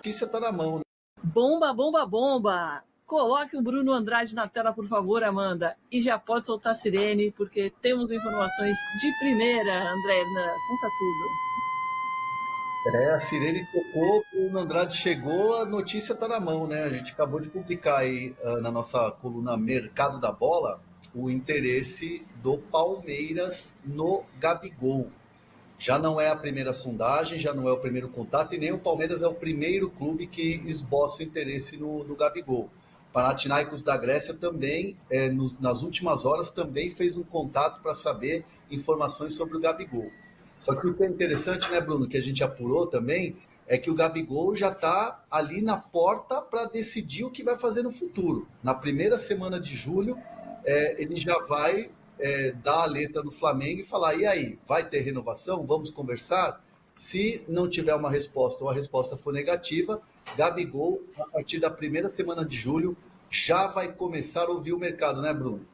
notícia está na mão, né? Bomba, bomba, bomba! Coloque o Bruno Andrade na tela, por favor, Amanda. E já pode soltar a sirene, porque temos informações de primeira, André Hernan. Conta tudo. A sirene tocou, o Bruno Andrade chegou, a notícia está na mão, né? A gente acabou de publicar aí na nossa coluna Mercado da Bola o interesse do Palmeiras no Gabigol. Já não é a primeira sondagem, já não é o primeiro contato, e nem o Palmeiras é o primeiro clube que esboça o interesse no Gabigol. O Panathinaikos da Grécia também, nas últimas horas, também fez um contato para saber informações sobre o Gabigol. Só que o que é interessante, né, Bruno, que a gente apurou também, é que o Gabigol já está ali na porta para decidir o que vai fazer no futuro. Na primeira semana de julho, ele já vai dar a letra no Flamengo e falar, e aí, vai ter renovação? Vamos conversar? Se não tiver uma resposta ou a resposta for negativa, Gabigol, a partir da primeira semana de julho, já vai começar a ouvir o mercado, né, Bruno?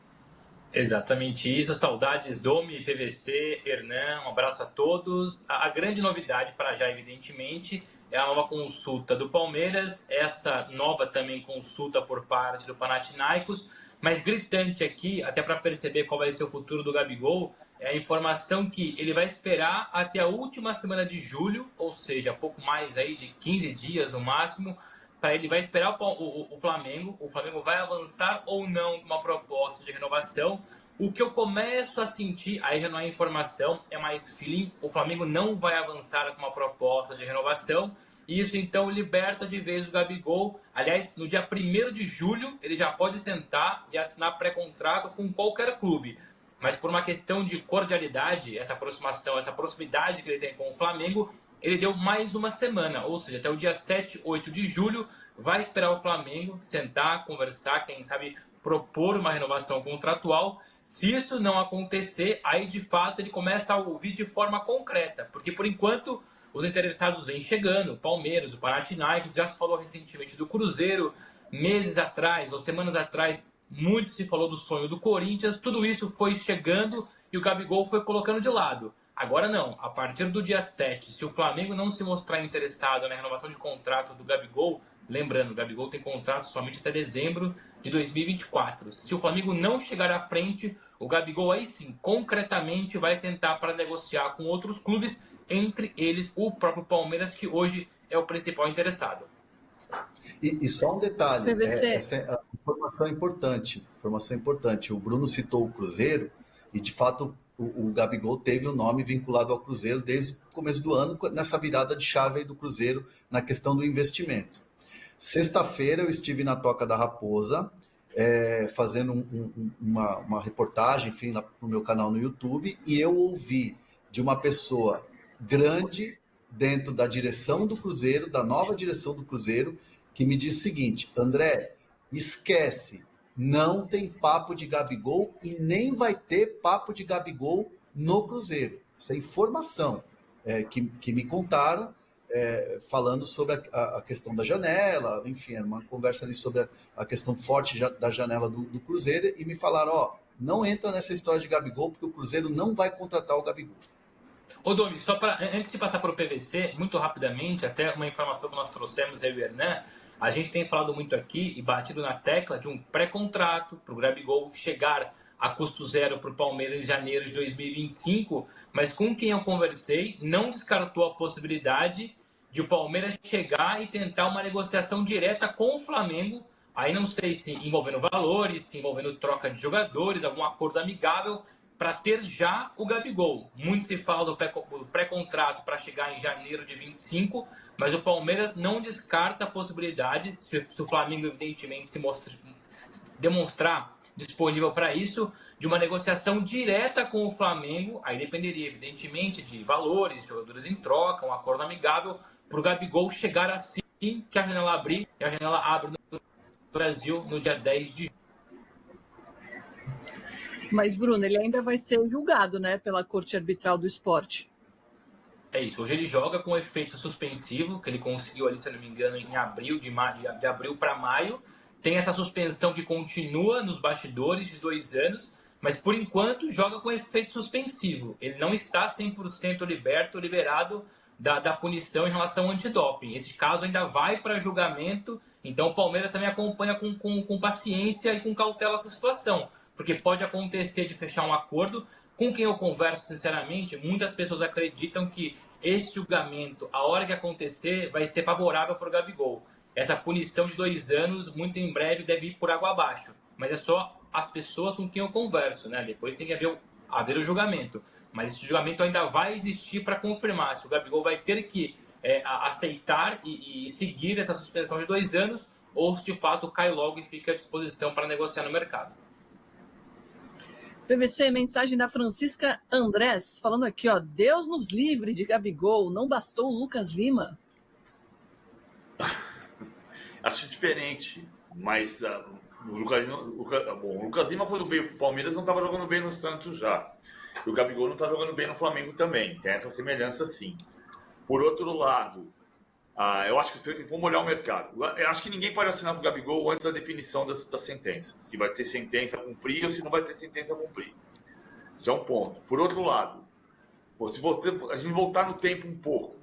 Exatamente isso, saudades Domi, PVC, Hernan, um abraço a todos. A grande novidade para já, evidentemente, é a nova consulta do Palmeiras, essa nova também consulta por parte do Panathinaikos, mas gritante aqui, até para perceber qual vai ser o futuro do Gabigol, é a informação que ele vai esperar até a última semana de julho, ou seja, pouco mais aí de 15 dias no máximo, para ele vai esperar o Flamengo. O Flamengo vai avançar ou não com uma proposta de renovação. O que eu começo a sentir, aí já não é informação, é mais feeling. O Flamengo não vai avançar com uma proposta de renovação. E isso então liberta de vez o Gabigol. Aliás, no dia 1º de julho, ele já pode sentar e assinar pré-contrato com qualquer clube. Mas por uma questão de cordialidade, essa aproximação, essa proximidade que ele tem com o Flamengo, ele deu mais uma semana, ou seja, até o dia 7, 8 de julho, vai esperar o Flamengo sentar, conversar, quem sabe propor uma renovação contratual. Se isso não acontecer, aí de fato ele começa a ouvir de forma concreta, porque por enquanto os interessados vêm chegando, o Palmeiras, o Panathinaikos, já se falou recentemente do Cruzeiro, meses atrás ou semanas atrás, muito se falou do sonho do Corinthians, tudo isso foi chegando e o Gabigol foi colocando de lado. Agora não, a partir do dia 7, se o Flamengo não se mostrar interessado na renovação de contrato do Gabigol, lembrando, o Gabigol tem contrato somente até dezembro de 2024. Se o Flamengo não chegar à frente, o Gabigol aí sim, concretamente, vai sentar para negociar com outros clubes, entre eles o próprio Palmeiras, que hoje é o principal interessado. E só um detalhe, PVC. Essa é a informação importante. O Bruno citou o Cruzeiro e, de fato, o Gabigol teve o nome vinculado ao Cruzeiro desde o começo do ano, nessa virada de chave aí do Cruzeiro na questão do investimento. Sexta-feira eu estive na Toca da Raposa, fazendo uma reportagem, enfim, no meu canal no YouTube, e eu ouvi de uma pessoa grande dentro da direção do Cruzeiro, da nova direção do Cruzeiro, que me disse o seguinte: André, esquece, não tem papo de Gabigol e nem vai ter papo de Gabigol no Cruzeiro. Isso é informação que me contaram, falando sobre a questão da janela, enfim, era uma conversa ali sobre a questão forte da janela do Cruzeiro, e me falaram, não entra nessa história de Gabigol, porque o Cruzeiro não vai contratar o Gabigol. Ô Domi, só para antes de passar para o PVC, muito rapidamente, até uma informação que nós trouxemos aí, o Hernan, a gente tem falado muito aqui e batido na tecla de um pré-contrato para o Gabigol chegar a custo zero para o Palmeiras em janeiro de 2025, mas com quem eu conversei não descartou a possibilidade de o Palmeiras chegar e tentar uma negociação direta com o Flamengo, aí não sei se envolvendo valores, se envolvendo troca de jogadores, algum acordo amigável, para ter já o Gabigol. Muito se fala do pré-contrato para chegar em janeiro de 25, mas o Palmeiras não descarta a possibilidade, se o Flamengo evidentemente demonstrar disponível para isso, de uma negociação direta com o Flamengo, aí dependeria evidentemente de valores, jogadores em troca, um acordo amigável, para o Gabigol chegar assim que a janela abrir, e a janela abre no Brasil no dia 10 de julho. Mas, Bruno, ele ainda vai ser julgado, né, pela Corte Arbitral do Esporte. É isso. Hoje ele joga com efeito suspensivo, que ele conseguiu ali, se eu não me engano, em abril, de abril para maio. Tem essa suspensão que continua nos bastidores de 2 anos, mas por enquanto joga com efeito suspensivo. Ele não está 100% liberado da punição em relação ao antidoping. Esse caso ainda vai para julgamento, então o Palmeiras também acompanha com paciência e com cautela essa situação, porque pode acontecer de fechar um acordo. Com quem eu converso, sinceramente, muitas pessoas acreditam que esse julgamento, a hora que acontecer, vai ser favorável para o Gabigol. Essa punição de 2 anos, muito em breve, deve ir por água abaixo. Mas é só as pessoas com quem eu converso, né? Depois tem que haver o julgamento. Mas esse julgamento ainda vai existir para confirmar se o Gabigol vai ter que aceitar e seguir essa suspensão de 2 anos ou se de fato cai logo e fica à disposição para negociar no mercado. PVC, mensagem da Francisca Andrés, falando aqui, ó, Deus nos livre de Gabigol, não bastou o Lucas Lima? Acho diferente, mas o Lucas Lima, quando veio para o Palmeiras, não estava jogando bem no Santos já. E o Gabigol não está jogando bem no Flamengo também. Tem essa semelhança, sim. Por outro lado, eu acho que vamos olhar o mercado. Eu acho que ninguém pode assinar com o Gabigol antes da definição da sentença. Se vai ter sentença a cumprir ou se não vai ter sentença a cumprir. Isso é um ponto. Por outro lado, se a gente voltar no tempo um pouco,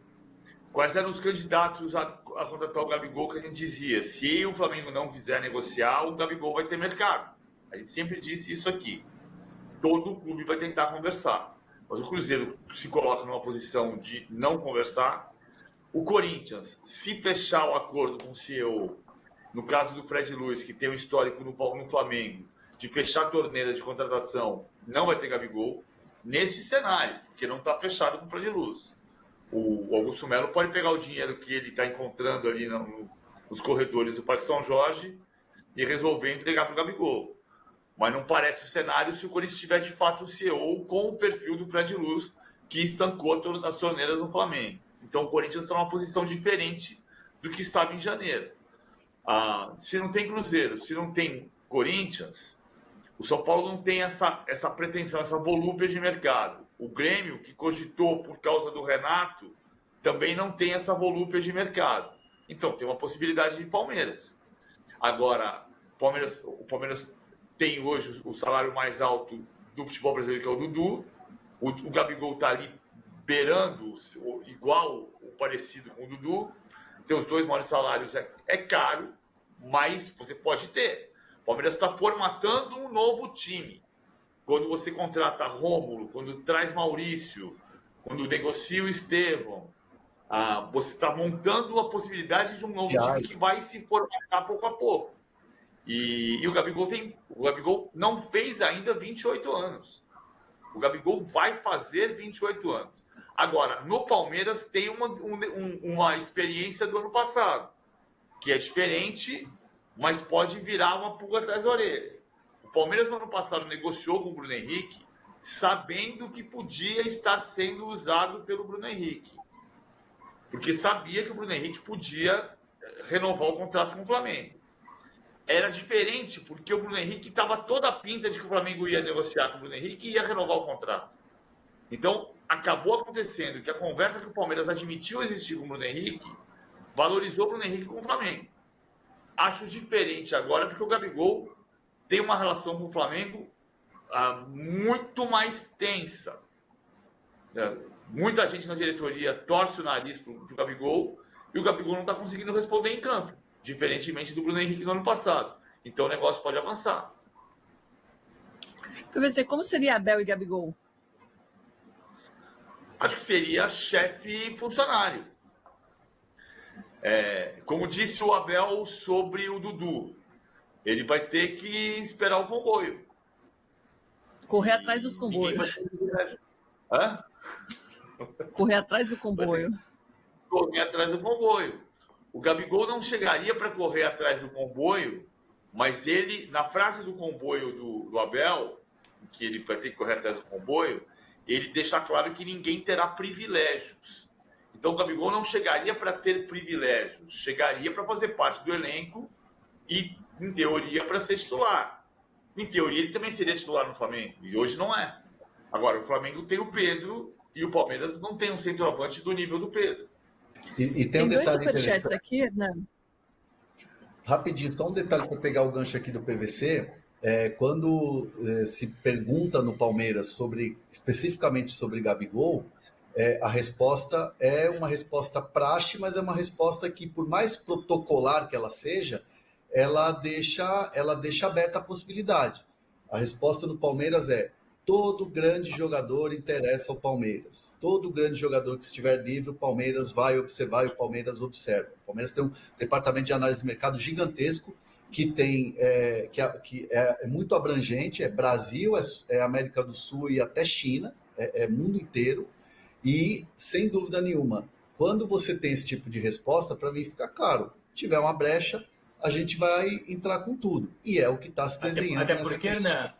quais eram os candidatos a contratar o Gabigol que a gente dizia? Se o Flamengo não quiser negociar, o Gabigol vai ter mercado. A gente sempre disse isso aqui. Todo clube vai tentar conversar. Mas o Cruzeiro se coloca numa posição de não conversar. O Corinthians, se fechar o acordo com o CEO, no caso do Fred Luiz, que tem um histórico no Flamengo, de fechar a torneira de contratação, não vai ter Gabigol. Nesse cenário, porque não está fechado com o Fred Luiz. O Augusto Melo pode pegar o dinheiro que ele está encontrando ali nos corredores do Parque São Jorge e resolver entregar para o Gabigol. Mas não parece o cenário se o Corinthians tiver de fato o CEO com o perfil do Fred Luz, que estancou as torneiras no Flamengo. Então o Corinthians está numa posição diferente do que estava em janeiro. Se não tem Cruzeiro, se não tem Corinthians, o São Paulo não tem essa pretensão, essa volúpia de mercado. O Grêmio, que cogitou por causa do Renato, também não tem essa volúpia de mercado. Então tem uma possibilidade de Palmeiras. Agora, o Palmeiras tem hoje o salário mais alto do futebol brasileiro, que é o Dudu. O Gabigol está ali beirando, igual ou parecido com o Dudu. Tem os 2 maiores salários, é caro, mas você pode ter. O Palmeiras está formatando um novo time. Quando você contrata Rômulo, quando traz Maurício, quando negocia o Estevão, você está montando a possibilidade de um novo time que vai se formatar pouco a pouco. E o Gabigol não fez ainda 28 anos. O Gabigol vai fazer 28 anos. Agora, no Palmeiras tem uma experiência do ano passado, que é diferente, mas pode virar uma pulga atrás da orelha. O Palmeiras, no ano passado, negociou com o Bruno Henrique, sabendo que podia estar sendo usado pelo Bruno Henrique. Porque sabia que o Bruno Henrique podia renovar o contrato com o Flamengo. Era diferente, porque o Bruno Henrique estava toda a pinta de que o Flamengo ia negociar com o Bruno Henrique e ia renovar o contrato. Então, acabou acontecendo que a conversa que o Palmeiras admitiu existir com o Bruno Henrique valorizou o Bruno Henrique com o Flamengo. Acho diferente agora, porque o Gabigol tem uma relação com o Flamengo muito mais tensa. Muita gente na diretoria torce o nariz para o Gabigol e o Gabigol não está conseguindo responder em campo, diferentemente do Bruno Henrique no ano passado. Então o negócio pode avançar. PVC, como seria Abel e Gabigol? Acho que seria chefe e funcionário. Como disse o Abel sobre o Dudu, ele vai ter que esperar o comboio. Correr atrás dos comboios. Correr atrás do comboio. Correr atrás do comboio. O Gabigol não chegaria para correr atrás do comboio, mas ele, na frase do comboio do Abel, que ele vai ter que correr atrás do comboio, ele deixa claro que ninguém terá privilégios. Então o Gabigol não chegaria para ter privilégios, chegaria para fazer parte do elenco e, em teoria, para ser titular. Em teoria, ele também seria titular no Flamengo, e hoje não é. Agora, o Flamengo tem o Pedro e o Palmeiras não tem um centroavante do nível do Pedro. E tem um detalhe dois superchats interessante aqui, Hernando. Rapidinho, só um detalhe para pegar o gancho aqui do PVC. Quando se pergunta no Palmeiras especificamente sobre Gabigol, a resposta é uma resposta praxe, mas é uma resposta que, por mais protocolar que ela seja, ela deixa aberta a possibilidade. A resposta no Palmeiras é: todo grande jogador interessa ao Palmeiras. Todo grande jogador que estiver livre, o Palmeiras vai observar e o Palmeiras observa. O Palmeiras tem um departamento de análise de mercado gigantesco que que é muito abrangente, é Brasil, é América do Sul e até China, é mundo inteiro. E, sem dúvida nenhuma, quando você tem esse tipo de resposta, para mim fica claro, se tiver uma brecha, a gente vai entrar com tudo. E é o que está se desenhando. Até porque, Hernan,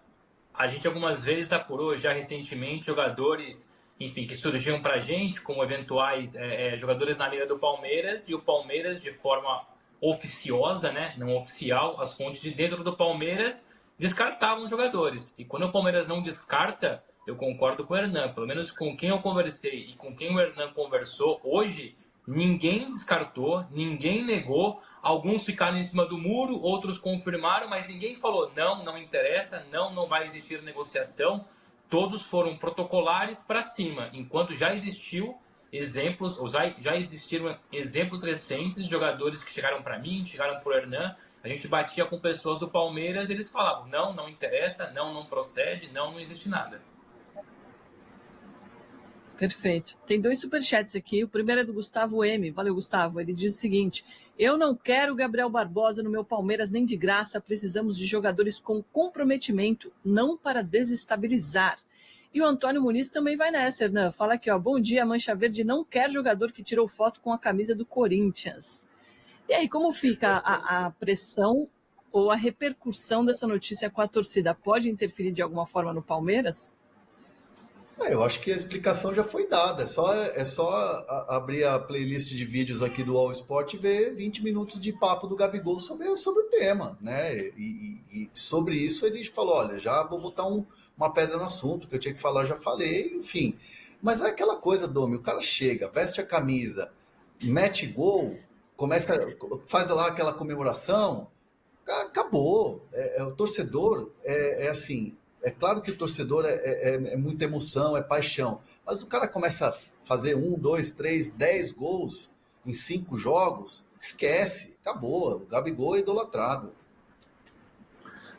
a gente algumas vezes apurou já recentemente jogadores, enfim, que surgiam para a gente como eventuais jogadores na mira do Palmeiras, e o Palmeiras, de forma oficiosa, né, não oficial, as fontes de dentro do Palmeiras descartavam jogadores. E quando o Palmeiras não descarta, eu concordo com o Hernan, pelo menos com quem eu conversei e com quem o Hernan conversou hoje, ninguém descartou, ninguém negou. Alguns ficaram em cima do muro, outros confirmaram, mas ninguém falou não interessa, não vai existir negociação. Todos foram protocolares para cima, enquanto já existiram exemplos recentes de jogadores que chegaram para mim, chegaram para o Hernan. A gente batia com pessoas do Palmeiras e eles falavam não interessa, não procede, não existe nada. Perfeito. Tem 2 superchats aqui. O primeiro é do Gustavo M. Valeu, Gustavo. Ele diz o seguinte: eu não quero Gabriel Barbosa no meu Palmeiras nem de graça. Precisamos de jogadores com comprometimento, não para desestabilizar. E o Antônio Muniz também vai nessa, Hernan. Fala aqui, ó. Bom dia, Mancha Verde não quer jogador que tirou foto com a camisa do Corinthians. E aí, como fica a pressão ou a repercussão dessa notícia com a torcida? Pode interferir de alguma forma no Palmeiras? Eu acho que a explicação já foi dada. É só abrir a playlist de vídeos aqui do All Sport e ver 20 minutos de papo do Gabigol sobre o tema, né? E sobre isso ele falou: olha, já vou botar uma pedra no assunto, que eu tinha que falar, já falei, enfim. Mas é aquela coisa, Domi, o cara chega, veste a camisa, mete gol, faz lá aquela comemoração, acabou. O torcedor é assim. É claro que o torcedor é muita emoção, é paixão. Mas o cara começa a fazer 1, 2, 3, 10 gols em 5 jogos, esquece, acabou. O Gabigol é idolatrado.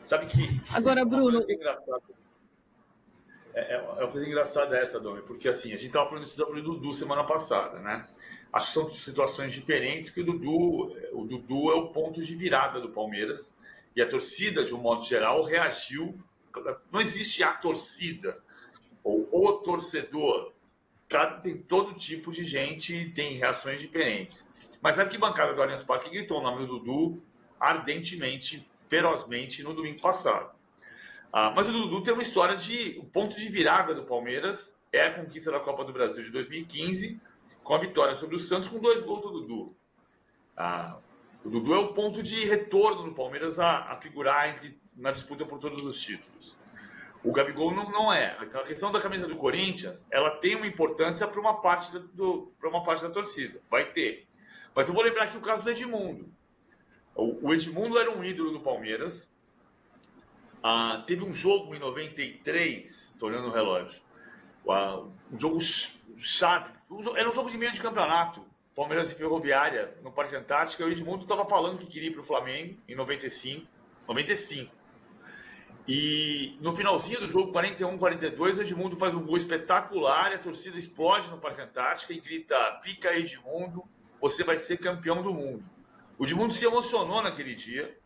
Sabe que... Agora, Bruno... É uma coisa engraçada essa, Domi, porque assim, a gente estava falando sobre o Dudu semana passada, né? Acho que são situações diferentes, que o Dudu é o ponto de virada do Palmeiras, e a torcida, de um modo geral, reagiu. Não existe a torcida ou o torcedor. Tem todo tipo de gente e tem reações diferentes. Mas a arquibancada do Allianz Parque gritou o nome do Dudu ardentemente, ferozmente no domingo passado. Mas o Dudu tem uma história o ponto de virada do Palmeiras é a conquista da Copa do Brasil de 2015, com a vitória sobre o Santos, com 2 gols do Dudu. O Dudu é o ponto de retorno do Palmeiras a figurar na disputa por todos os títulos. O Gabigol não é. A questão da camisa do Corinthians, ela tem uma importância para uma parte da torcida. Vai ter. Mas eu vou lembrar aqui o caso do Edmundo. O Edmundo era um ídolo do Palmeiras. Teve um jogo em 93, estou olhando o relógio, um jogo chave, era um jogo de meio de campeonato, Palmeiras e Ferroviária, no Parque Antártica, e o Edmundo estava falando que queria ir para o Flamengo em 95. E no finalzinho do jogo, 41-42, o Edmundo faz um gol espetacular, e a torcida explode no Parque Antártica e grita: fica Edmundo, você vai ser campeão do mundo. O Edmundo se emocionou naquele dia,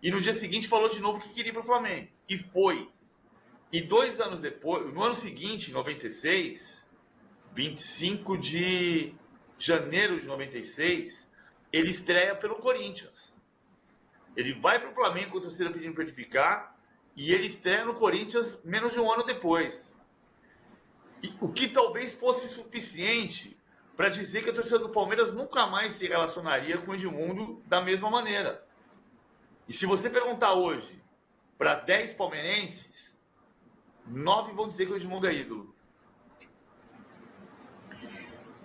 e no dia seguinte falou de novo que queria ir para o Flamengo. E foi. E 2 anos depois, no ano seguinte, em 96, 25 de janeiro de 96, ele estreia pelo Corinthians. Ele vai para o Flamengo com a torcida pedindo para ele ficar, e ele estreia no Corinthians menos de um ano depois. O que talvez fosse suficiente para dizer que a torcida do Palmeiras nunca mais se relacionaria com o Edmundo da mesma maneira. E se você perguntar hoje para 10 palmeirenses, 9 vão dizer que o Edmundo é ídolo.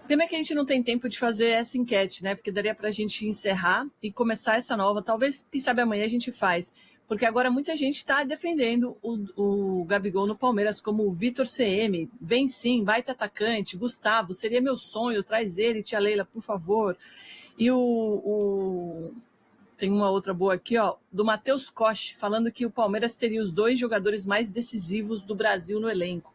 Pena que a gente não tem tempo de fazer essa enquete, né? Porque daria para a gente encerrar e começar essa nova. Talvez, quem sabe amanhã a gente faz. Porque agora muita gente está defendendo o Gabigol no Palmeiras, como o Vitor CM. Vem sim, baita atacante. Gustavo, seria meu sonho, traz ele, tia Leila, por favor. E tem uma outra boa aqui, ó, do Matheus Koch, falando que o Palmeiras teria os 2 jogadores mais decisivos do Brasil no elenco.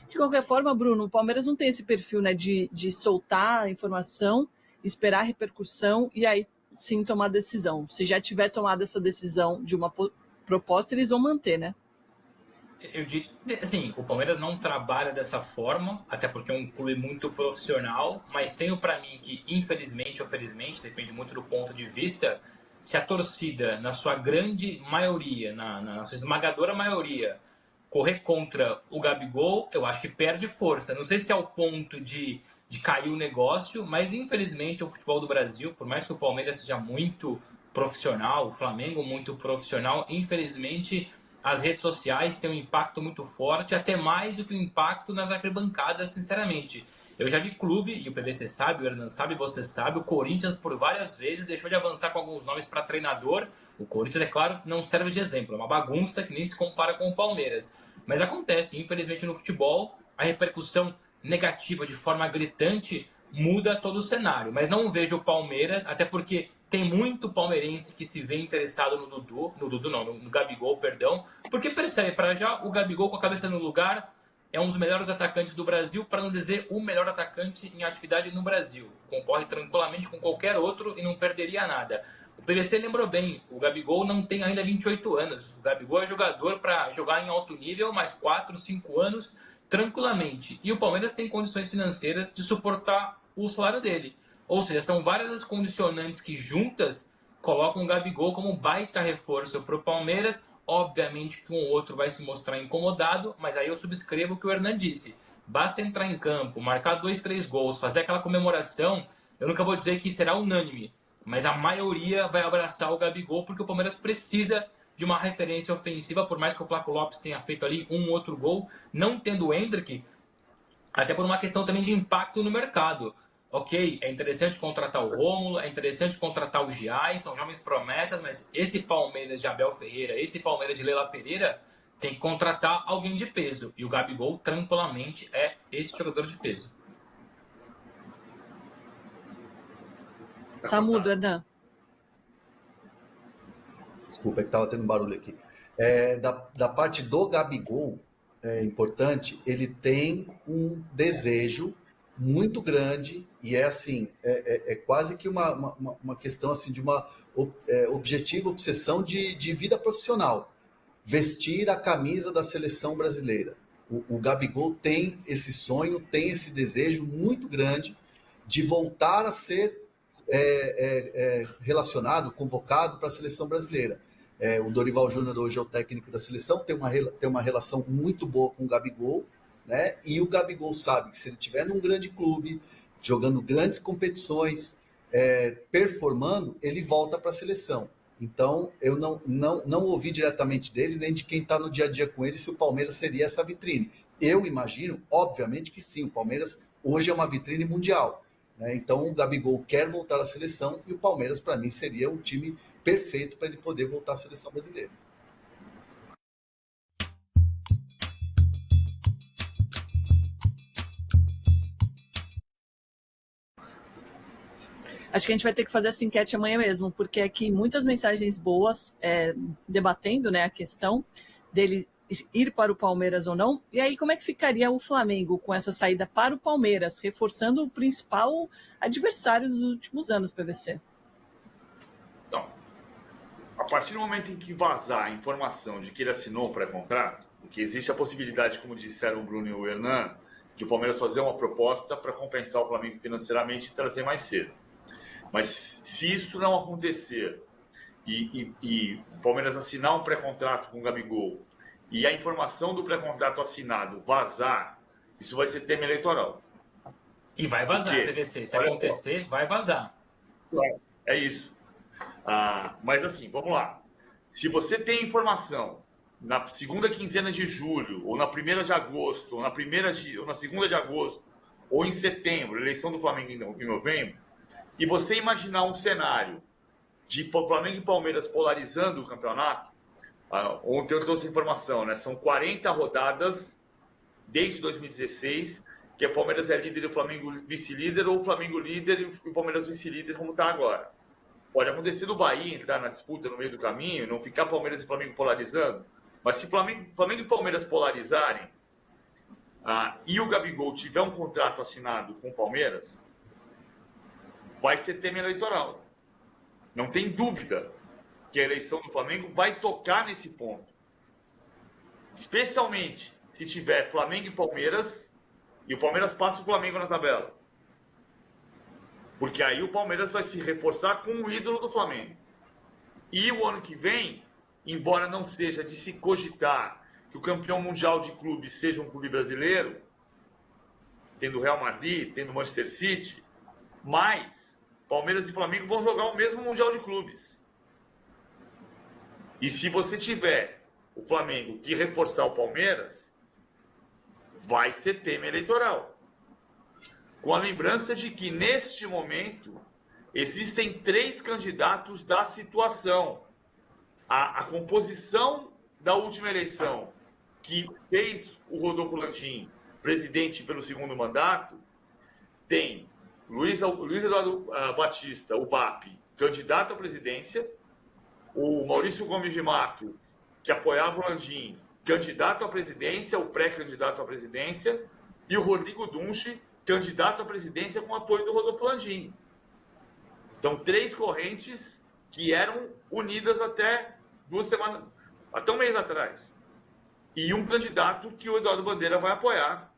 De qualquer forma, Bruno, o Palmeiras não tem esse perfil, né, de soltar a informação, esperar a repercussão e aí sim tomar decisão. Se já tiver tomado essa decisão de uma proposta, eles vão manter, né? Eu diria, assim, o Palmeiras não trabalha dessa forma, até porque é um clube muito profissional, mas tenho para mim que, infelizmente ou felizmente, depende muito do ponto de vista, se a torcida, na sua grande maioria, na sua esmagadora maioria, correr contra o Gabigol, eu acho que perde força. Não sei se é o ponto de cair o negócio, mas infelizmente o futebol do Brasil, por mais que o Palmeiras seja muito profissional, o Flamengo muito profissional, infelizmente as redes sociais têm um impacto muito forte, até mais do que o impacto nas arquibancadas, sinceramente. Eu já vi clube, e o PVC sabe, o Hernan sabe, você sabe, o Corinthians por várias vezes deixou de avançar com alguns nomes para treinador. O Corinthians, é claro, não serve de exemplo, é uma bagunça que nem se compara com o Palmeiras. Mas acontece, infelizmente no futebol, a repercussão negativa de forma gritante muda todo o cenário. Mas não vejo o Palmeiras, até porque tem muito palmeirense que se vê interessado no Gabigol, perdão, porque percebe, para já, o Gabigol com a cabeça no lugar é um dos melhores atacantes do Brasil, para não dizer o melhor atacante em atividade no Brasil. Concorre tranquilamente com qualquer outro e não perderia nada. O PVC lembrou bem, o Gabigol não tem ainda 28 anos. O Gabigol é jogador para jogar em alto nível mais 4, 5 anos tranquilamente. E o Palmeiras tem condições financeiras de suportar o salário dele. Ou seja, são várias as condicionantes que juntas colocam o Gabigol como um baita reforço para o Palmeiras. Obviamente que um ou outro vai se mostrar incomodado, mas aí eu subscrevo o que o Hernan disse. Basta entrar em campo, marcar 2, 3 gols, fazer aquela comemoração. Eu nunca vou dizer que será unânime, mas a maioria vai abraçar o Gabigol, porque o Palmeiras precisa de uma referência ofensiva, por mais que o Flaco Lopes tenha feito ali um outro gol, não tendo o Endrick, até por uma questão também de impacto no mercado. Ok, é interessante contratar o Rômulo, é interessante contratar o Giai, são jovens promessas, mas esse Palmeiras de Abel Ferreira, esse Palmeiras de Leila Pereira, tem que contratar alguém de peso. E o Gabigol, tranquilamente, é esse jogador de peso. Tá mudo, Hernan. Desculpa, é que estava tendo barulho aqui. Da parte do Gabigol, é importante, ele tem um desejo muito grande e é assim, quase que uma questão assim, de uma objetiva, obsessão de vida profissional. Vestir a camisa da seleção brasileira. O Gabigol tem esse sonho, tem esse desejo muito grande de voltar a ser relacionado, convocado para a seleção brasileira. O Dorival Júnior hoje é o técnico da seleção, tem uma relação muito boa com o Gabigol, né? E o Gabigol sabe que se ele estiver num grande clube, jogando grandes competições, performando, ele volta para a seleção. Então, eu não ouvi diretamente dele, nem de quem está no dia a dia com ele, se o Palmeiras seria essa vitrine. Eu imagino, obviamente que sim, o Palmeiras hoje é uma vitrine mundial. Então, o Gabigol quer voltar à seleção e o Palmeiras, para mim, seria o time perfeito para ele poder voltar à seleção brasileira. Acho que a gente vai ter que fazer essa enquete amanhã mesmo, porque aqui muitas mensagens boas debatendo, né, a questão dele ir para o Palmeiras ou não. E aí, como é que ficaria o Flamengo com essa saída para o Palmeiras, reforçando o principal adversário dos últimos anos, PVC? Então, a partir do momento em que vazar a informação de que ele assinou o pré-contrato, que existe a possibilidade, como disseram o Bruno e o Hernan, de o Palmeiras fazer uma proposta para compensar o Flamengo financeiramente e trazer mais cedo. Mas se isso não acontecer e o Palmeiras assinar um pré-contrato com o Gabigol e a informação do pré-contrato assinado vazar, isso vai ser tema eleitoral. E vai vazar, PVC. Se acontecer, vai vazar. É isso. Mas assim, vamos lá. Se você tem informação na segunda quinzena de julho, ou na primeira de agosto, ou na segunda de agosto, ou em setembro, eleição do Flamengo em novembro, e você imaginar um cenário de Flamengo e Palmeiras polarizando o campeonato, Ontem eu trouxe informação, né? São 40 rodadas desde 2016, que o Palmeiras é líder e o Flamengo vice-líder, ou o Flamengo líder e o Palmeiras vice-líder, como está agora. Pode acontecer do Bahia entrar na disputa no meio do caminho, não ficar Palmeiras e Flamengo polarizando, mas se Flamengo e Palmeiras polarizarem, e o Gabigol tiver um contrato assinado com o Palmeiras, vai ser tema eleitoral. Não tem dúvida que a eleição do Flamengo vai tocar nesse ponto. Especialmente se tiver Flamengo e Palmeiras, e o Palmeiras passa o Flamengo na tabela. Porque aí o Palmeiras vai se reforçar com o ídolo do Flamengo. E o ano que vem, embora não seja de se cogitar que o campeão mundial de clubes seja um clube brasileiro, tendo o Real Madrid, tendo o Manchester City, mas Palmeiras e Flamengo vão jogar o mesmo mundial de clubes. E se você tiver o Flamengo que reforçar o Palmeiras, vai ser tema eleitoral. Com a lembrança de que, neste momento, existem 3 candidatos da situação. A composição da última eleição, que fez o Rodolfo Landim presidente pelo 2º mandato, tem Luiz Eduardo Batista, o BAP, candidato à presidência, o Maurício Gomes de Mato, que apoiava o Landim, candidato à presidência, o pré-candidato à presidência, e o Rodrigo Dunche, candidato à presidência com apoio do Rodolfo Landim. São 3 correntes que eram unidas até 2 semanas, até um mês atrás. E um candidato que o Eduardo Bandeira vai apoiar.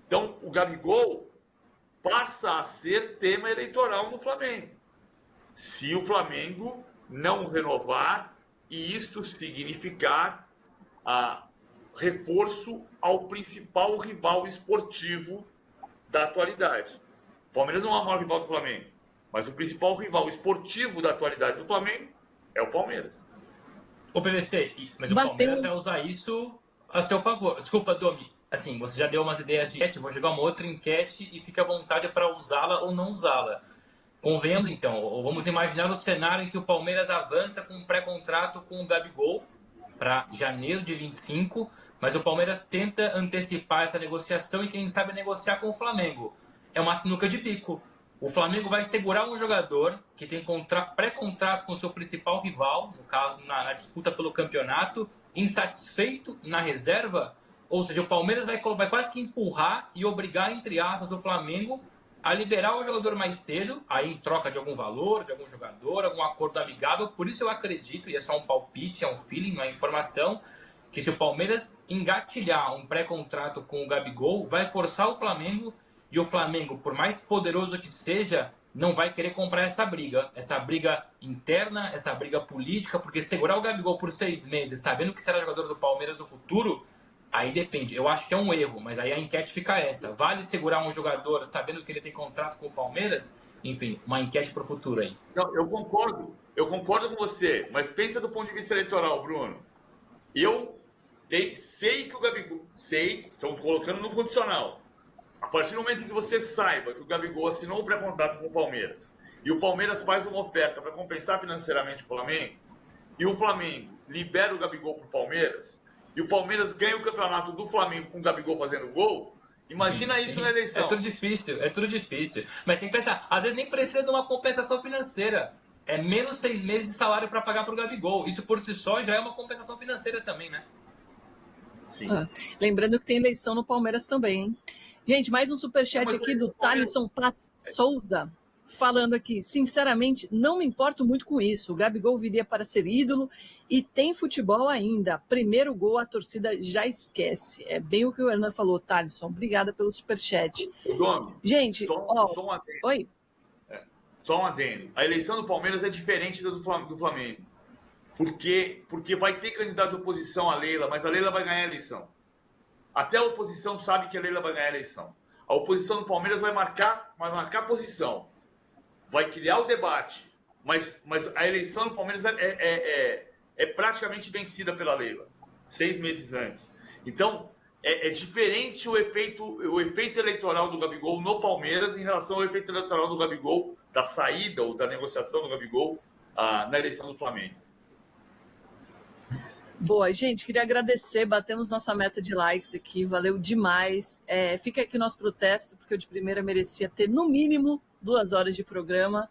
Então, o Gabigol passa a ser tema eleitoral no Flamengo. Se o Flamengo não renovar e isto significar reforço ao principal rival esportivo da atualidade. O Palmeiras não é o maior rival do Flamengo, mas o principal rival esportivo da atualidade do Flamengo é o Palmeiras. O PVC, mas o Palmeiras vai usar isso a seu favor. Desculpa, Domi. Assim, você já deu umas ideias de enquete, vou jogar uma outra enquete e fica à vontade para usá-la ou não usá-la. Convenhamos, então, ou vamos imaginar o cenário em que o Palmeiras avança com um pré-contrato com o Gabigol para janeiro de 25, mas o Palmeiras tenta antecipar essa negociação e quem sabe negociar com o Flamengo. É uma sinuca de bico. O Flamengo vai segurar um jogador que tem pré-contrato com o seu principal rival, no caso, na disputa pelo campeonato, insatisfeito na reserva. Ou seja, o Palmeiras vai quase que empurrar e obrigar, entre aspas, o Flamengo a liberar o jogador mais cedo, aí em troca de algum valor, de algum jogador, algum acordo amigável. Por isso eu acredito, e é só um palpite, é um feeling, não é informação, que se o Palmeiras engatilhar um pré-contrato com o Gabigol, vai forçar o Flamengo, e o Flamengo, por mais poderoso que seja, não vai querer comprar essa briga interna, essa briga política, porque segurar o Gabigol por 6 meses, sabendo que será jogador do Palmeiras no futuro, aí depende. Eu acho que é um erro, mas aí a enquete fica essa. Vale segurar um jogador sabendo que ele tem contrato com o Palmeiras? Enfim, uma enquete para o futuro aí. Não, eu concordo com você, mas pensa do ponto de vista eleitoral, Bruno. Eu sei que o Gabigol, estão colocando no condicional. A partir do momento em que você saiba que o Gabigol assinou o pré-contrato com o Palmeiras e o Palmeiras faz uma oferta para compensar financeiramente o Flamengo e o Flamengo libera o Gabigol para o Palmeiras e o Palmeiras ganha o campeonato do Flamengo com o Gabigol fazendo gol, imagina isso na eleição. É tudo difícil. Mas tem que pensar, às vezes nem precisa de uma compensação financeira. É menos 6 meses de salário para pagar para o Gabigol. Isso por si só já é uma compensação financeira também, né? Sim. Lembrando que tem eleição no Palmeiras também, hein? Gente, mais um superchat aqui do Thalisson Paz Souza, falando aqui, sinceramente, não me importo muito com isso. O Gabigol viria para ser ídolo e tem futebol ainda. Primeiro gol, a torcida já esquece. É bem o que o Hernan falou, Thalisson. Obrigada pelo superchat. Gente, só um adendo. Oi? Só um adendo. A eleição do Palmeiras é diferente do Flamengo. Porque vai ter candidato de oposição a Leila, mas a Leila vai ganhar a eleição. Até a oposição sabe que a Leila vai ganhar a eleição. A oposição do Palmeiras vai marcar posição. Vai criar o debate. Mas a eleição do Palmeiras é praticamente vencida pela Leila. 6 meses antes. Então, é diferente o efeito eleitoral do Gabigol no Palmeiras em relação ao efeito eleitoral do Gabigol, da saída ou da negociação do Gabigol na eleição do Flamengo. Boa, gente, queria agradecer, batemos nossa meta de likes aqui, valeu demais. Fica aqui o nosso protesto, porque o de primeira merecia ter no mínimo 2 horas de programa.